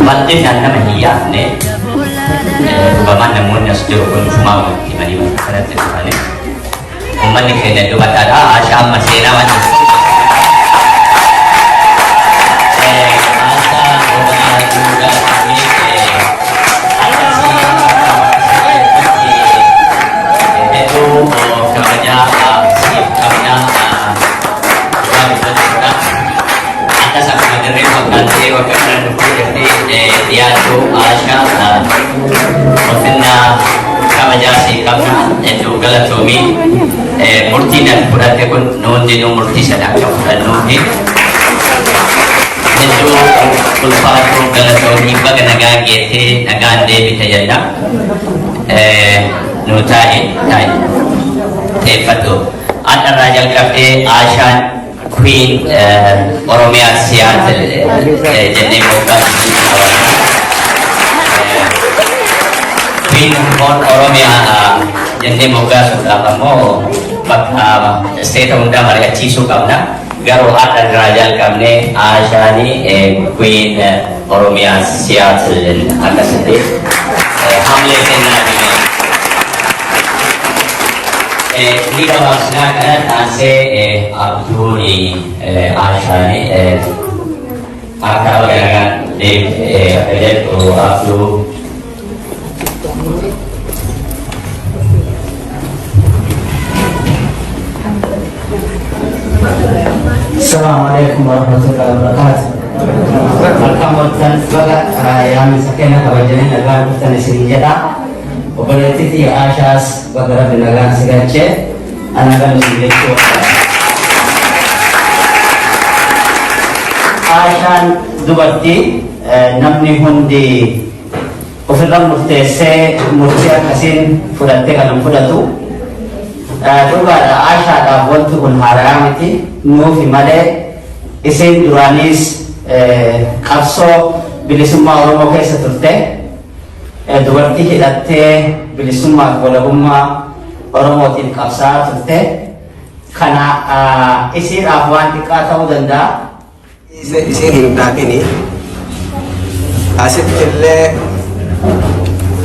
Bantin dan nama dia ne, baman namun yang sejauh pun semua di mana mana terus ne, umat ni kena tu batara asam masih nawan. Dia tu asal mungkinlah kamajasi kamna itu galat suami murti dan purat pun non jenuh murti sedang campur non itu kulpa tu galat suami bagai naga gete naga ande bitayana nutai tepatu ada raja kafe asal Queen Oromia Siat jadi bukan Queen Oromia jadi moga sudah kamu state undang mereka cisu kamu garo ada raja kami Ashani Queen Oromia Siat atas itu hamle kena Liga maksudnya nase Abdul Ashani akal dengan itu Abdul Assalamualaikum warahmatullahi wabarakatuh. Alhamdulillah sebagai yang sakena kawajaran dalam tanah serinjata. Operasi Ashas bagara binagan sigace anagan sigace Ashan dubarti namni hundi ofirran murtese murtiya kasin fudate kanam fudatu duga da Asha da wantu kun haramiti no fi made isin duranis qarso bilisumma oromo kesa turte dubartii hidhattee bilisummaaf walabummaa oromootiin qabsaa turte kana isiidhaaf waan xiqqaa ta'uu danda'a. Isin hin dhaabini asitti illee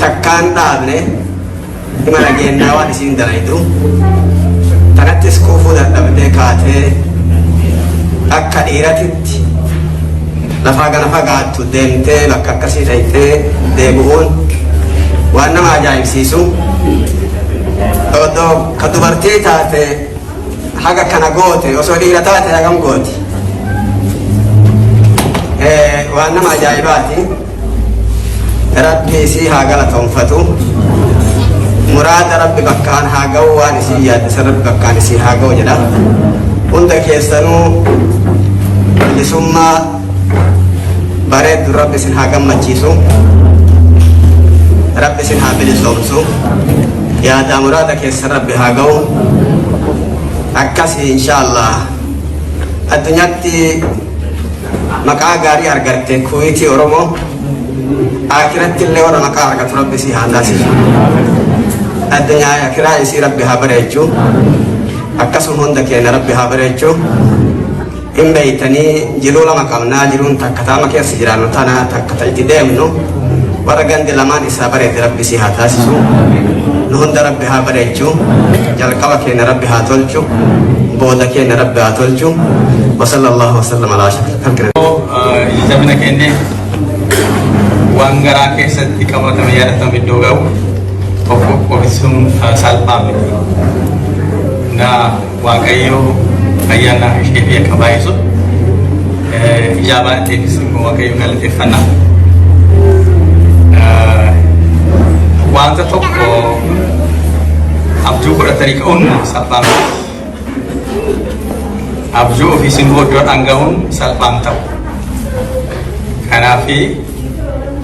takkaan dhaabne hima nageenyaa waan isin dalaytu tanattis quufuu dadhabdee kaatee akka dhiiratitti lafaa gana fagaattu deemtee bakka akkasii dhaytee deebi'uun waan nama ajaa'ibsiisu odoo ka dubartii taate haga kana goote osoo dhiira taate hagam gooti waan nama ajaa'ibaati rabbi isii haa galatoonfatu muraada rabbi bakkaan haa ga'u waan isii yaaddisa rabbi bakkaan isii haa ga'u jedha hunda keessanuu bilisummaa bareeddu rabbi isin haa gammachiisu rabbi isin haa bilisoomsu yaada muraada keessa rabbi haa ga'u akkasii inshaallah addunyaatti maqaa gaarii argatte kuwiitii Oromoo akiratti illee warra maqaa argatu rabbi si haa taasisu. Addunyaa akiraa isii rabbi haa bareechu. Akkasuma hunda keenya rabbi haa bareechu. Hin beeytanii jiruu lama qabnaa jiruun takka taama keessa jiraannu tana takka ta'itti deemnu warra gandi lamaan isaa bareede rabbi si haa taasisu. Nu hunda rabbi haa bareechu. Jalqaba keenya rabbi haa tolchu. Booda keenya rabbi haa tolchu. وصلى الله وسلم على أشرف الخلق. Ijabina kenne waan garaa keessatti qabatame yaadatamu iddoo ga'u ofiisuun salphaame. Na Waaqayyo ayyaana ishee fi qabaayisu ijaabaa ta'es immoo Waaqayyo galateeffannaa. Wanta tokko abjuu godhatanii ka'uun salphaame. Abjuu ofiisin booddoo dhanga'uun salphaan ta'u. Kanaafi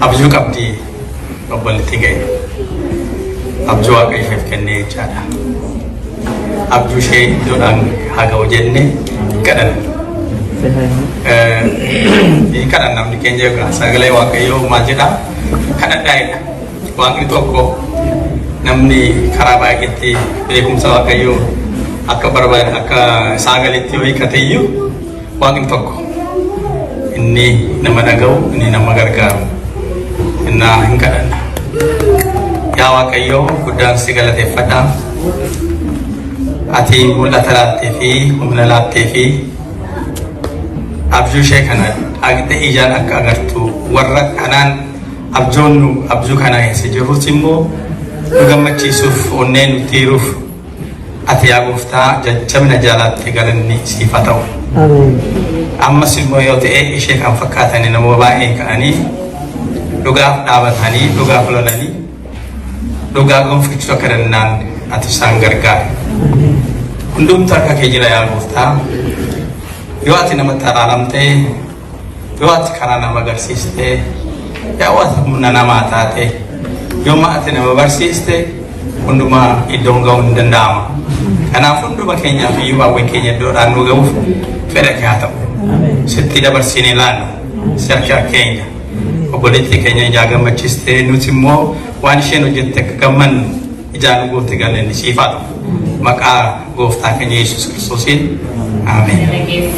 abjuu qabdii obboleettii ga'e. Abjuu Waaqa isheef kennee jechaadha. Abjuu ishee iddoodhaan haa ga'u jennee kadhanna. Kadhan namni keenya yookaan sagalee Waaqayyoo maal jedhaa kadhadhaa'edha. Waaqni tokko namni karaa baay'eetti beekumsa Waaqayyoo akka barbaade akka sagaleetti yoo hiikateyyuu Waaqni tokko inni nama dhaga'u inni nama gargaaru innaa hin kadhanna. Yaa Waaqayyoo guddaan si galateeffadha. Ati mul'ata laattee fi humna laattee fi abjuu ishee kana dhaqxe ijaan akka agartu warra kanaan abjoonnu abjuu kana keessa jirrus immoo nu gammachiisuuf onnee nutti hiruuf ati yaa Gooftaa jajjabina jaalaatte galanni siif haa ta'u. Ammas immoo yoo ta'e ishee kan fakkaatanii namoota baay'ee ka'anii dhugaaf dhaabatanii dhugaaf lolanii dhugaa gonfachuu akka danda'an ati isaan gargaari. Hundumtu harka kee jira yaa Gooftaa. Yoo ati namatti araaramtee yoo ati karaa nama agarsiistee yoo ati humna namaa taate yoo ati nama barsiiste hundumaa iddoon ga'uu hin danda'ama. Kanaaf hunduma keenyaaf iyyuu hawwan keenya iddoodhaan nu ga'uuf fedha kee haa ta'u. Sitti dabarsinee ilaalla harka keenya obboleettii keenya ijaa gammachiistee nuti immoo waan isheen hojjette akka gammannu ijaa nu goote galanni siif haa ta'u. Maqaa Gooftaa keenya Yesuus Kiristoosiin Ameen.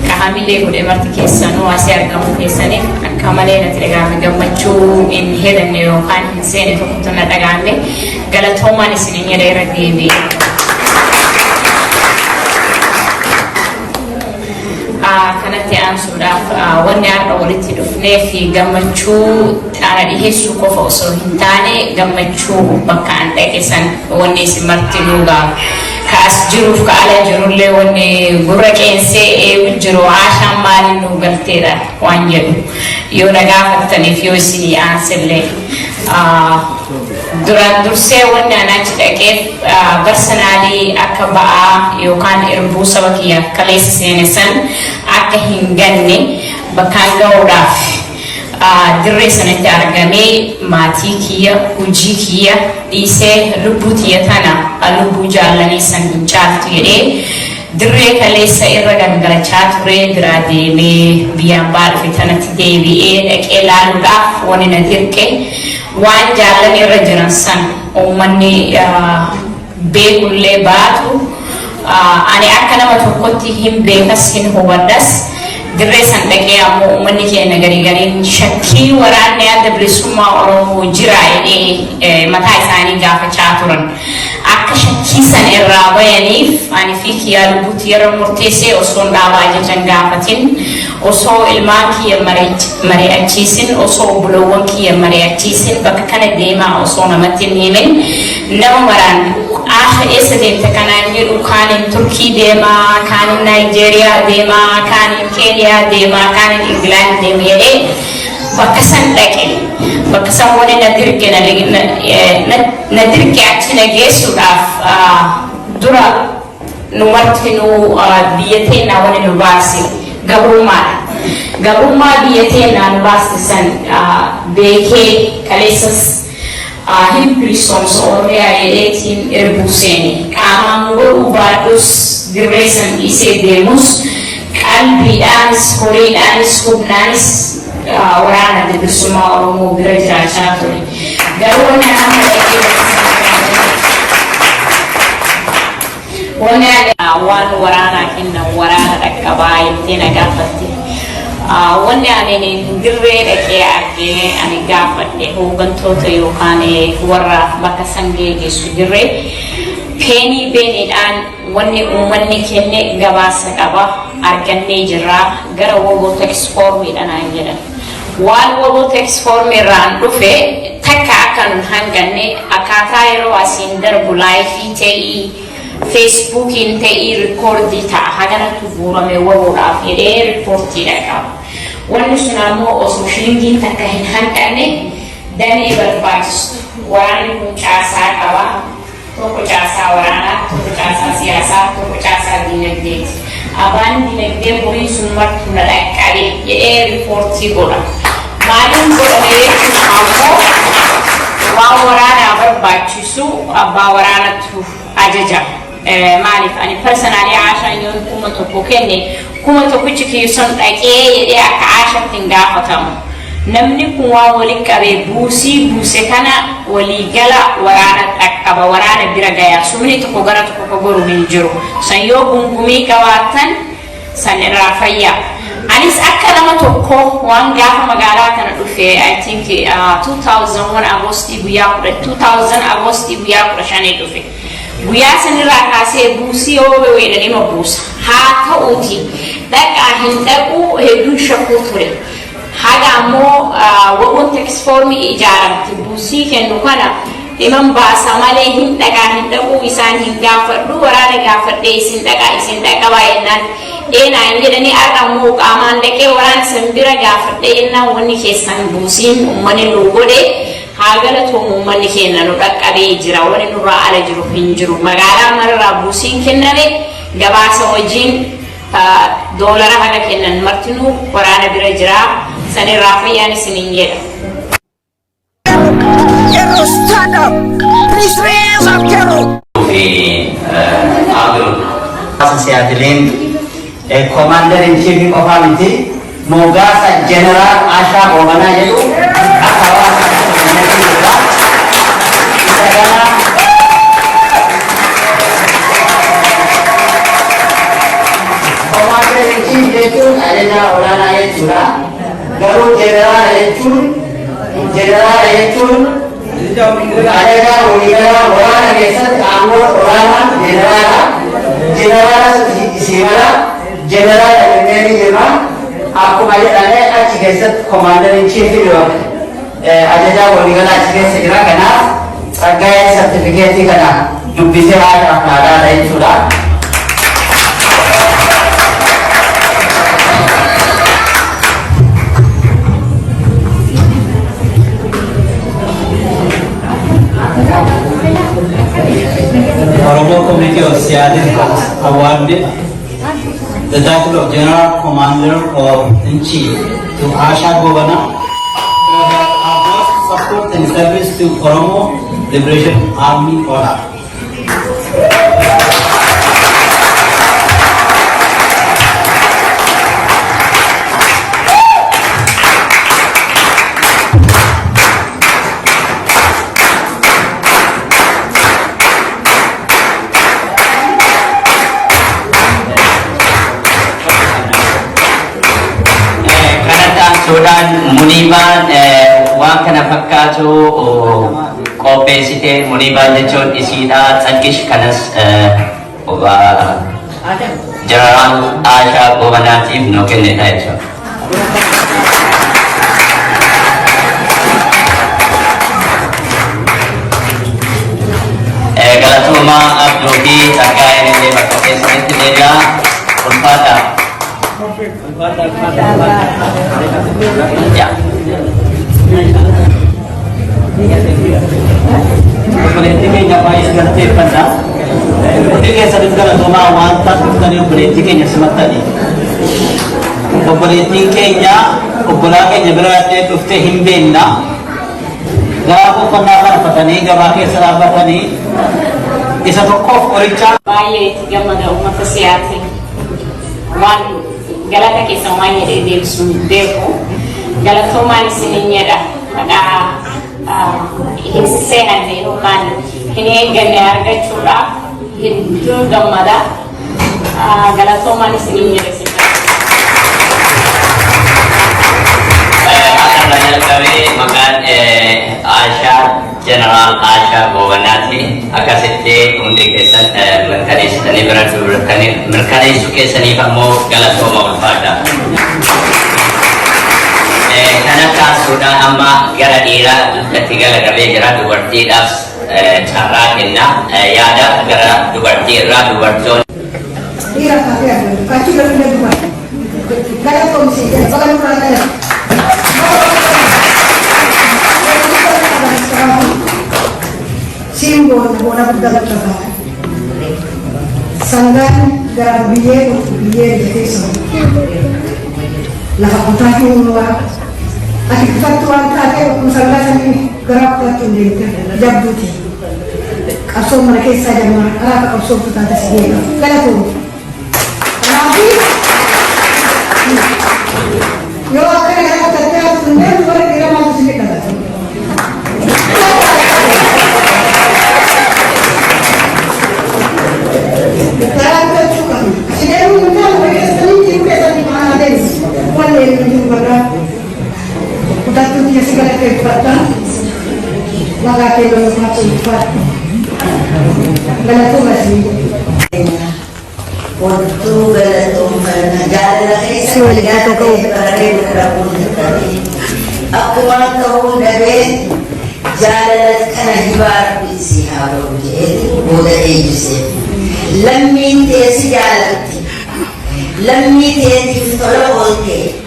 Kahamilee godhee marti keessanuu asii argamu keessaniif akka malee natti dhagahame gammachuu hin hedanne yookaan hin seene tokkotu na dhagahame galatoomaan isin jedha irra deebi'e. Kanatti aansuudhaaf wanni har'a walitti dhufnee fi gammachuu ana dhiheessuu qofa osoo hin taane gammachuu bakka an dhaqe san wanni isin marti nuugaa kaas jiruuf ka ala jirullee wanni gurra qeensee eewu jiru aashaan maaliin nu galteedha waan jedhu yoo na gaafattaniif yoo isinii aansillee duraan dursee wanni an achi dhaqeef barsanaalii akka ba'aa yookaan irbuu saba kiyya kaleessa seene san akka hin ganne bakkaan ga'uudhaaf dirree sanatti argamee maatii kiyya hojii kiyya dhiisee lubbuu kiyya tana lubbuu jaallanii san hin caaltu jedhee dirree kaleessa irra gangalachaa ture biraa deemee biyyaan baadhufe tanatti deebi'ee dhaqee laaluudhaaf wani na dirqe waan jaallan irra jiran san uummanni beekullee baatu ani akka nama tokkotti hin beekas hin hubadhas dirree san dhaqee ammoo uummanni keenya garii gariin shakkii waraanni adda bilisummaa Oromoo jira jedhee mataa isaanii gaafachaa turan. Akka shakkii san irraa bayaniif ani fi kiyyaa lubbuutti yeroo murteessee osoo dhaabaa jejan gaafatin osoo ilmaan kiyya mari'achiisin osoo obboloowwan kiyya mari'achiisin bakka kana deemaa osoo namatti hin himin nama maraan eessa deemte kanaan jedhu kaanin Turkii deemaa kaanin Naayijeeriyaa deemaa kaanin Keeniyaa deemaa kaanin Ingilaand deema jedhee bakka san dhaqe bakka san wani na dirqe achi na geessuudhaaf dura nu marti nu biyya teennaa wani nu baase gabrummaadha. Gabrummaa biyya teennaa nu baase san beekee kaleessas hin bilisoomsa Oromiyaa jedheetiin erbuu seene qaamaan godhuu baadhus dirree san dhiisee deemus qalbiidhaanis horiidhaanis humnaanis waraana bilisummaa Oromoo bira jiraachaa ture. Garuu wanni waan waraanaa kennan waraana dhaqqabaa jettee na gaafatte. Wanni ani dirree dhaqee argee ani gaafadhe hooggantoota yookaan warra bakka san geessu dirree peenii beeniidhaan wanni uummanni kenne gabaasa qaba argannee jirra gara woboota ekspoormiidhaan jedhan. Waan woboota ekspoormiirraan dhufe takka akka nun hanganne akkaataa yeroo asiin darbu laayifii ta'ii Facebookiin ta'ii rikoordii ta'a haganatu guurame waboodhaaf jedhee riippoortiidha qaba. Wanni sun ammoo osoo shilingiin takka hin hanqanne damee barbaachistu waraanni kun caasaa qaba. Tokko caasaa waraanaa, tokko caasaa siyaasaa, tokko caasaa dinagdeeti. Abaan dinagdee horii sun martu na dhaqqabe jedhee riippoortii godha. Maaliin godhame jechuun ammoo waan waraanaa barbaachisu abbaa waraanatu ajaja. Maaliif ani personally Aashaan yoon kuma tokko kenne kuma tokkichi keessan dhaqee jedhee akka Aashaatti hin gaafatamu. Namni kun waan walii qabee buuse kana waliigala waraana dhaqqaba waraana bira gayaa sumni tokko gara tokko goru hin jiru. San yoo gungumii qabaatan san irraa fayyaa. Anis akka nama tokko waan gaafa magaalaa kana dhufe I think 2001 Agostii guyyaa 15 dhufe. Guyyaa sanirraa kaasee buusii yoo weedhanii ma buusa. Haa ta'uuti dhaqaa hin dhaquu hedduun shakkuu ture. Haga ammoo woboota ekspoormii ijaaramte buusii kennu kana dhiman baasa malee hin dhaqaa hin dhaquu isaan hin gaafadhu waraana gaafadhee isin dhaqa baay'inaan dheenaa hin jedhanii har'a ammoo qaamaan dhaqee waraana san bira gaafadhee jennaan wanni keessan buusiin uummanni nu godhe haa galatoom uummanni keenya nu dhaqqabee jira wanni nurraa ala jiru hin jiru magaalaa mararraa buusiin kenname gabaasa wajjin doolara haga kennan martinuu waraana bira jira sanirraa fayyaan isiniin jedha. Stand up! Please raise up, Carol! Siyaatileen Commander in Chief qofaa miti Mogaasa General Aashaa Boobanaa jedhu akka hawaasa Commander in Chief jechuun ajajaa olaanaa jechuudha. Garuu General jechuun ajajaa waliigalaa waraana keessatti aangoo olaanaa Generala Simala General Elmeri Jema akkuma jedhamee achi keessatti Commander in Chief ajajaa waliigalaa achi keessa jira. Kanaaf Tsaggaayee sartifikeetii kana dubbisee haala afnaadhaadha jechuudha. Oromo Community of Seattle has awarded the title of General Commander in Chief to Aashaa Boobanaa for her vast support and service to Oromo Liberation Army Order. Sudan Munibaan waan kana fakkaatu qopheessite Munibaan jechuun isiidha Tsaggish kanas Jeneraal Aashaa Boobanaatiif nu kennedha jechuudha. Galatoomaa Abduu fi Tsaggaayeen illee bakka keessanitti deebi'aa ulfaata. Ya. Obboleettii keenya baay'ee galateeffadha. Hundi keessatti galatoomaa wanta dhuftanii obboleettii keenya simattanii. Obboleettiin keenya obbolaa keenya bira dhuftee hin beekna. Gabaa uffannaa kana uffatanii gabaa keessa dhaabbatanii isa tokkoof qoricha baay'ee itti gammada uummata Siyaatil waan galata keessan waan jedhee deebisuu hin beeku. Galatoomaan isiniin jedha. Maqaa hin seenanne yookaan hin eegganne argachuudhaaf hedduu gammada. Galatoomaan isiniin jedha. Makan Asha General Asha Gobanati akasitti hundi keessan mirkaneessitanii mirkaneessuu keessanii ammoo galatooma ulfaadha. Kana taasisuudhaan amma gara dhiiraa dugdatti galagalee jira. Dubartiidhaaf carraa kenna. Yaada gara dubartii irraa dubartoonni. Dhiira kaafee kaachuu danda'u dubartii. Galatoomsi bagaluu simbol bona budaya sanggan gara biye desa lah putahi unwa ati fatuan tate musanggan ini gerak patun deka jabduti kaso mereka saja marah kaso putata sendiri kalau tu nabi yo akan ada terjadi sendiri mereka kira masuk sini kata segala kehebatan maka kita masih kuat galatu masih waktu galatu karena jalan aku mau tahu dari jalan karena hibar bisi haru jadi bodoh Yusuf lammin tesi jalan lammin tesi tolong oke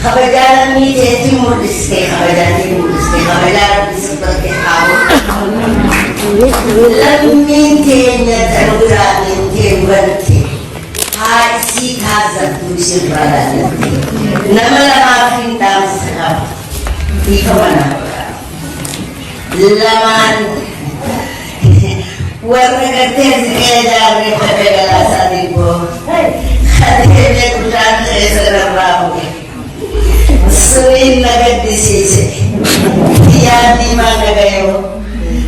kabajaran ni jadi mudiste kabajaran seperti apa lamin tenya teruramin teruanti hai si kaza tushir badan nama lama dam sekap di kawana laman warna kertas kejar pada galasan ibu hadiahnya kudan seserap ramu Sering naga disisi, dia di mana gayo?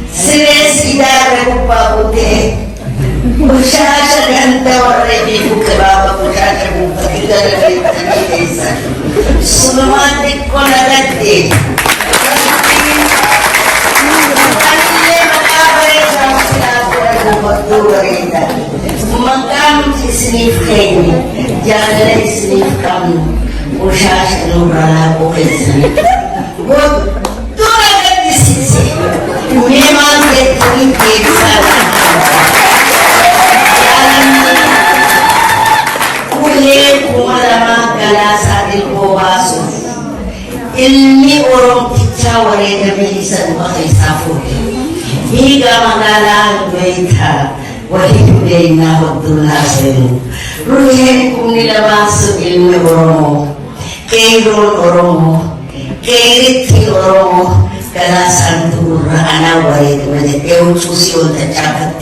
Sering sidar rupa putih, usaha ganta orang ibu keraba usaha rupa kita dari desa. Semua dikona gati. Makam sisnif ini, jangan sisnif kamu. Usaha nurana pokoknya. Buat tuh ada di sisi. Memang itu bisa. Kulit kumalama galasa di bawasu. Ilmi orang kita warga bisa pakai sapu. Hingga mengalah berita. Wahyu dina betul hasil. Ruhen kumila masuk ilmu orang. Kehidupan orang, kehiritin orang, kelasan turun anak warid macam eucusi untuk cakap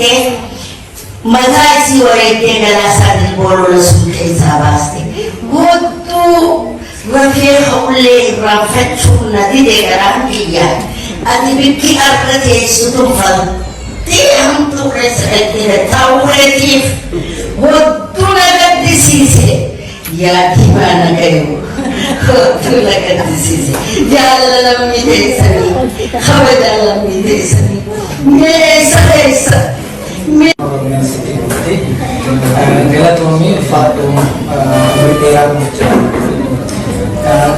magasi warid kelasan di bolu langsung sabasti. Gutu rafia hule rafet cuna di daerah dia, adi bikin apa dia sudah fal. Dia untuk resep tidak tahu kreatif. Gutu naga di sisi. Ya gimana kayu? Tuh lagi di sisi. Jalan mide sani, kau jalan mide sani. Desa. Galatomi fatum berterang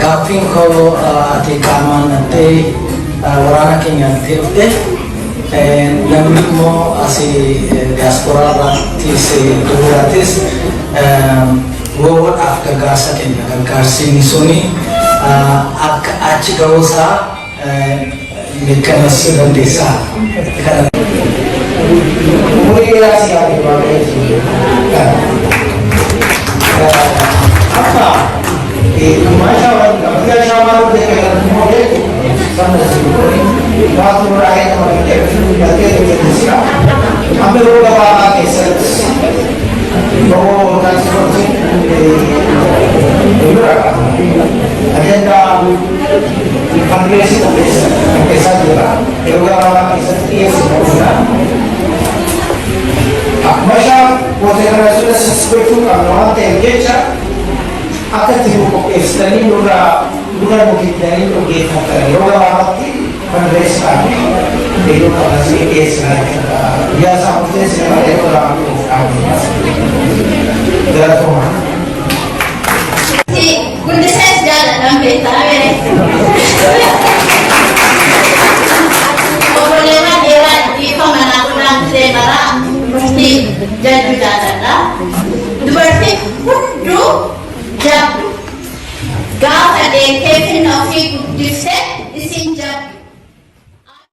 kafin ko ati kaman ate warana kenya ate lamit mo asi diaspora ratis duratis Wawat after gasa kenya kasi ni suni aci gawasa mekana sudah desa. Mungkin relasi kami apa? Macam kita sama dengan model sama seperti waktu berakhir sama kita kita siap. Ambil beberapa cases. Bahwa kan seperti Agenda fundraising कैसा जरा योगा कैसा ये समझना मशा पोते करना सुना सस्पेक्ट का नॉन तेंगेचा akan dihukum Islam bukan mungkin dari mungkin yoga waktu fundraising kami itu kalau sih Islam biasa mungkin sekarang itu orang dalam rumah kundi saya jalan sampai tahu Problema dia di mana orang semara mesti jadi jalan berarti kudu jauh. Gak ada yang kefin nasi kudus